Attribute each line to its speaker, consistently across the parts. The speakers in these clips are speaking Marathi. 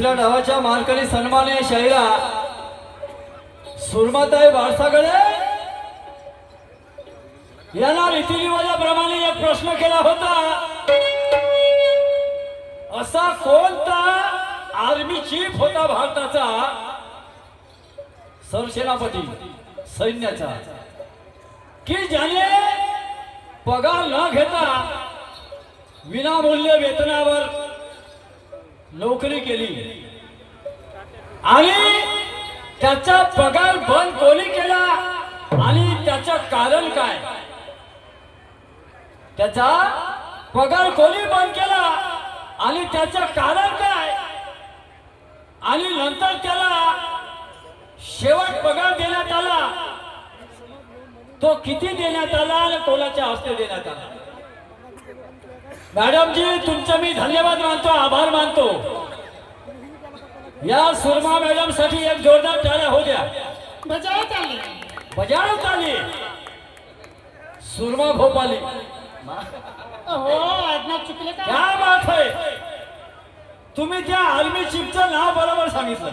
Speaker 1: दुसऱ्या डावाच्या मालकाने सन्माननीय शाहीरा सुरमाताई बाळसागडे यांना रीतिरिवाजाप्रमाणे एक प्रश्न केला होता, असा कोणता आर्मी चीफ होता भारताचा सरसेनापती सैन्याचा की ज्याने पगार न घेता विनामूल्य वेतनावर नोकरी केली आणि त्याचा पगार बंद कोणी केला आणि त्याचं कारण काय? त्याचा पगार कोणी बंद केला आणि त्याचं कारण काय? आणि नंतर त्याला शेवट पगार देण्यात आला, तो किती देण्यात आला आणि कोणाच्या हस्ते देण्यात आला? मॅडम जी, तुमचं मी धन्यवाद मानतो, आभार मानतो. या सुरमा मॅडम साठी एक जोरदार टाळ्या हो द्या. बजाव ताली सुरमा भोपाली. क्या बात है, तुम्ही त्या आर्मी चीफचं नाव बरोबर सांगितलं.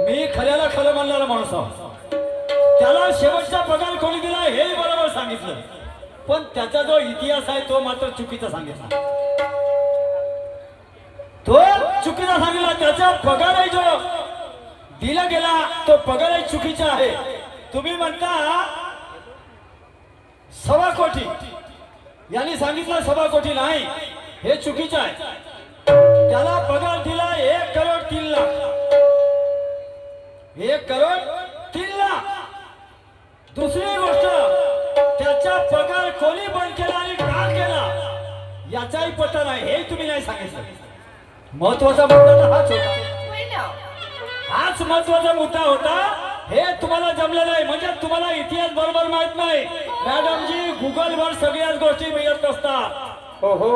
Speaker 1: मी खऱ्याला खरं म्हणणारा माणूस आहो. त्याला शेवटचा पगार कोणी दिला हे बरोबर सांगितलं, पण त्याचा जो इतिहास आहे तो मात्र चुकीचा सांगितला. तो चुकीचा सांगितला. त्याचा पगार जो दिला गेला तो पगार चुकीचा आहे. तुम्ही म्हणता 1.25 कोटी, यांनी सांगितलं 1.25 कोटी नाही, हे चुकीचं आहे. त्याला पगार दिला 1,03,00,000. 1,03,00,000. दुसरी गोष्ट, त्याचा पगार कोणी बंद केला आणि का केला याचाही पत्ता नाही, हे तुम्ही नाही सांगितलं. महत्वाचा मुद्दा तर हाच होता. हाच महत्वाचा मुद्दा होता. हे तुम्हाला जमलं नाही म्हणजे तुम्हाला इतिहास बरोबर माहित नाही. मॅडम जी, गुगलवर सगळ्याच गोष्टी मिळत नसतात. हो हो,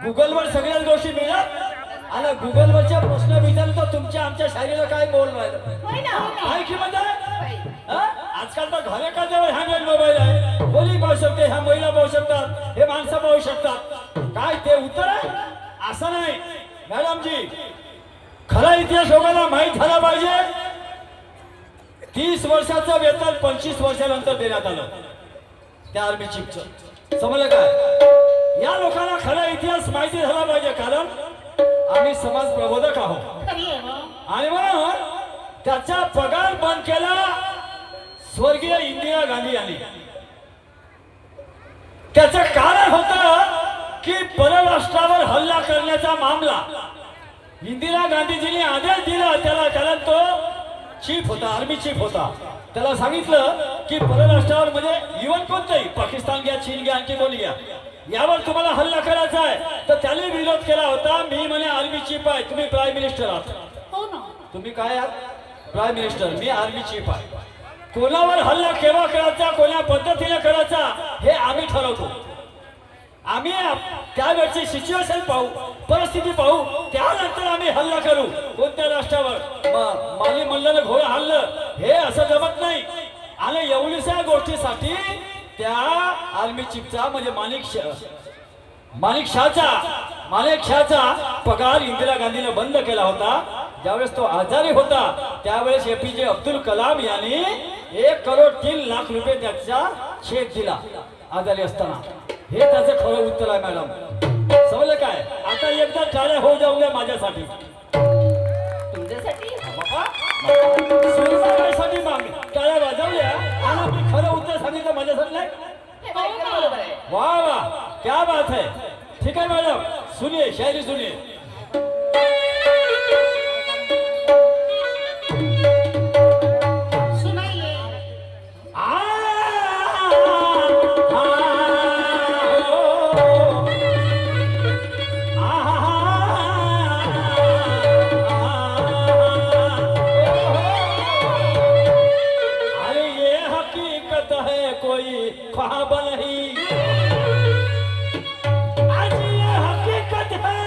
Speaker 1: गुगलवर सगळ्याच गोष्टी मिळत आणि गुगलवरच्या प्रश्न विचारले तर तुमच्या आमच्या शाळेला काय बोल राहिलं काय की म्हणजे आजकाल तर घरे का जवळ हँड्रेड मोबाईल आहे. मुली पाहू शकते, ह्या महिला पाहू शकतात, हे माणसं पाहू शकतात. काय ते उत्तर आहे? असं नाही मॅडम जी. खरा इतिहास लोकांना माहीत झाला पाहिजे. 30 वर्षाचं वेतन 25 वर्षानंतर देण्यात आलं त्या आर्मी चीफचं. समजलं काय? या लोकांना खरा इतिहास माहिती झाला पाहिजे, कारण आम्ही समाज प्रबोधक आहोत. आणि म्हणून त्याचा पगार बंद केला स्वर्गीय इंदिरा गांधी यांनी. त्याचं कारण होतं की परराष्ट्रावर हल्ला करण्याचा मामला इंदिरा गांधीजींनी आदेश दिला त्याला, कारण तो चीफ होता, आर्मी चीफ होता. त्याला सांगितलं की परराष्ट्रावर म्हणजे इव्हन कोणतंही, पाकिस्तान घ्या, चीन घ्या, आणखी कोणी घ्या, यावर तुम्हाला हल्ला करायचा आहे. तर त्याने विरोध केला होता. मी म्हणे आर्मी चीफ आहे, तुम्ही प्राईम मिनिस्टर आहात. तुम्ही काय आहात? Prime minister. मी आर्मी चीफ आहे. कोणावर हल्ला केव्हा करायचा, कोणा पद्धतीने करायचा हे आम्ही ठरवतो. आम्ही त्यावेळची सिच्युएशन पाहू, परिस्थिती पाहू, त्यानंतर आम्ही हल्ला करू. कोणत्या राष्ट्रावर माली मल्लाला घोडा हल्लं हे असं जमत नाही. आणि एवढ्याशा गोष्टीसाठी त्या आर्मी चीफचा म्हणजे माणिक शहाचा पगार इंदिरा गांधीने बंद केला होता. ज्यावेळेस तो आजारी होता त्यावेळेस APJ अब्दुल कलाम यांनी 1,03,00,000 रुपये त्याचा चेक दिला आजारी असताना. हे त्याचं खरं उत्तर आहे मॅडम. समजलं काय? आता एकदा टाळ्या होऊ जाऊ द्या माझ्यासाठी,
Speaker 2: तुमच्यासाठी.
Speaker 1: साठी माग टाळ्या वाजवल्या आणि मी खरं उत्तर सांगितलं माझ्यासाठी नाही. वा वा, क्या बात है. ठीक आहे मॅडम, सुनिए शायरी सुनिए. ख्वाब नहीं, आज ये हकीकत है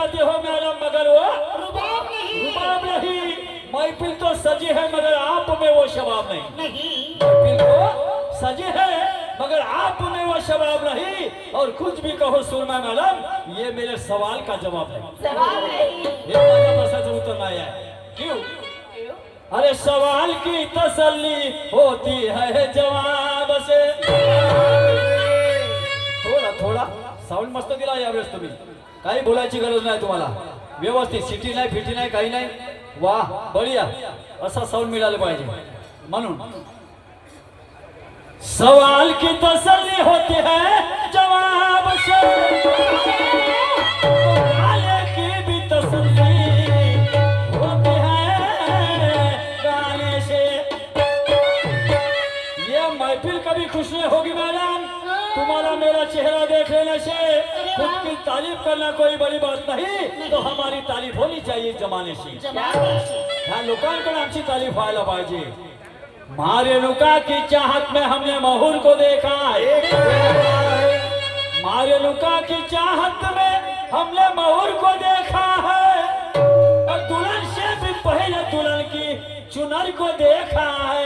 Speaker 1: दिखाते हो मैडम, मगर वो
Speaker 2: रुबाब नहीं।
Speaker 1: रुबाब नहीं। महफिल तो सजी है मगर आप में वो शबाब नहीं।
Speaker 2: नहीं।
Speaker 1: महफिल तो सजी है मगर आप में वो शबाब नहीं। और कुछ भी कहो सुरमा मैडम, ये मेरे सवाल का जवाब नहीं।
Speaker 2: जवाब नहीं।
Speaker 1: ये माझ्या प्रश्नाचं उत्तर नाही आहे। क्यों?
Speaker 2: क्यों?
Speaker 1: अरे सवाल की तसल्ली होती है जवाब से। थोडा थोडा साऊंड मस्त दिला यावेळेस तुम्ही, काही बोलायची गरज नाही तुम्हाला, व्यवस्थित सिटी नाही फिटी नाही काही नाही, वाह बढिया असा साऊंड मिळालं पाहिजे म्हणून। सवाल की तसल्ली होती है जवाब से, गाने की भी तसल्ली होती है गाने से। ये महफिल कभी खुश नहीं होगी मैडम, तुम्हारा मेरा चेहरा देख लेने से। खुद की तारीफ करना कोई बड़ी बात नहीं, तो हमारी तारीफ होनी चाहिए जमाने से। ह्या लोकांकडे आमची तारीफ व्हायला पाहिजे। मारेनुका की चाहत में हमने महूर को देखा है, मारेनुका की चाहत में हमने महूर को देखा है, और दुल्हन से भी पहले दुल्हन की चुनर को देखा है।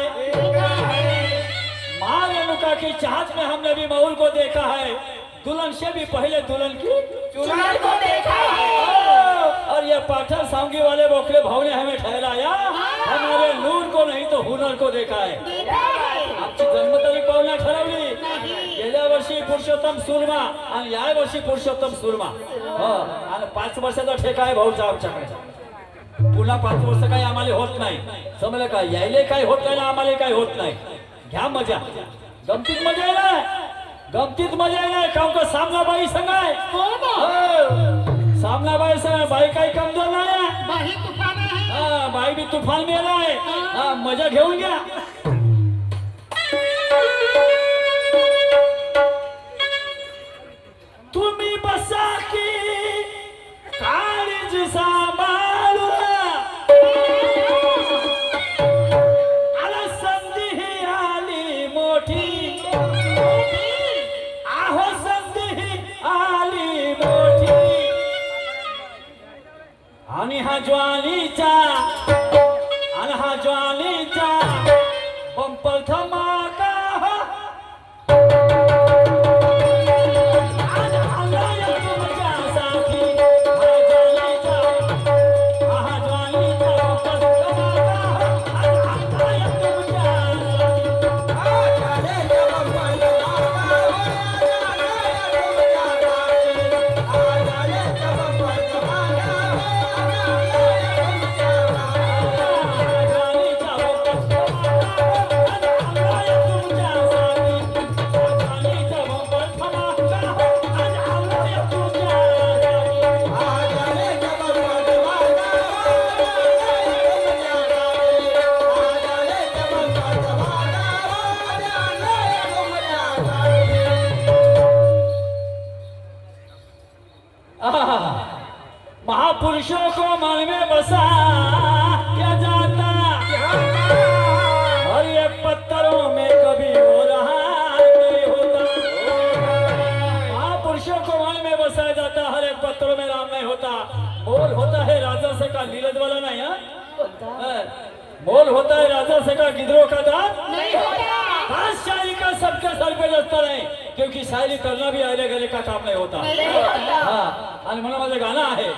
Speaker 1: मारेनुका की चाहत में हमने भी महूर को देखा है, दुल्हन से भी पहले दुल्हन की
Speaker 2: चुनर को देखा है।
Speaker 1: और ये पाठक सांगी वाले बोखले भाव ने हमें ठहराया, हमारे नूर को नहीं तो हुनर को देखा है। आमची जन्मतारीख पाहुण्या ठरवली, गेल्या वर्षी पुरुषोत्तम सुरमा आणि या वर्षी पुरुषोत्तम सुरमा। आणि 5 वर्षाचा ठेका आहे भाऊचा आमच्याकडे। पुन्हा 5 वर्ष काही आम्हाला होत नाही, समजलं का? यायले काही होत नाही, आम्हाला काही होत नाही। घ्या मजा, गमतीत मजा येणार, गमतीत मजा येणार। काम का सामनाबाई संगाय, सामनाबाई संगाय, बाई काही कमजोर नाही,
Speaker 2: बाई तुफान आहे।
Speaker 1: बाई बी तुफान मेलाय। मजा घेऊन घ्या। तुम्ही बसा की काळजी सांभाळू, आला संधी ही आली मोठी, आहो संधी ही आली मोठी, आणि हा ज्वालीचा बंपर धमाका आज आलाय तुमच्यासाठी, हा ज्वालीचा बंपर धमाका आज आलाय तुमच्यासाठी। महापुरुषों को मन में बसा क्या जाता, और ये पत्थरों में कभी हो रहा नहीं होता। महापुरुषों को मन में बसाया जाता, हर एक पत्थरों में राम नहीं होता। मोल होता है राजा से का नीरज वाला नहीं है, मोल होता है राजा से का गिदरों का दांत
Speaker 2: नहीं होता।
Speaker 1: खास शायरी का सबके सर पे दस्ता नहीं, क्योंकि शायरी करना भी आले गले का काम नहीं होता।
Speaker 2: नहीं होता।
Speaker 1: हाँ, आणि म्हणून माझं गाणं आहे,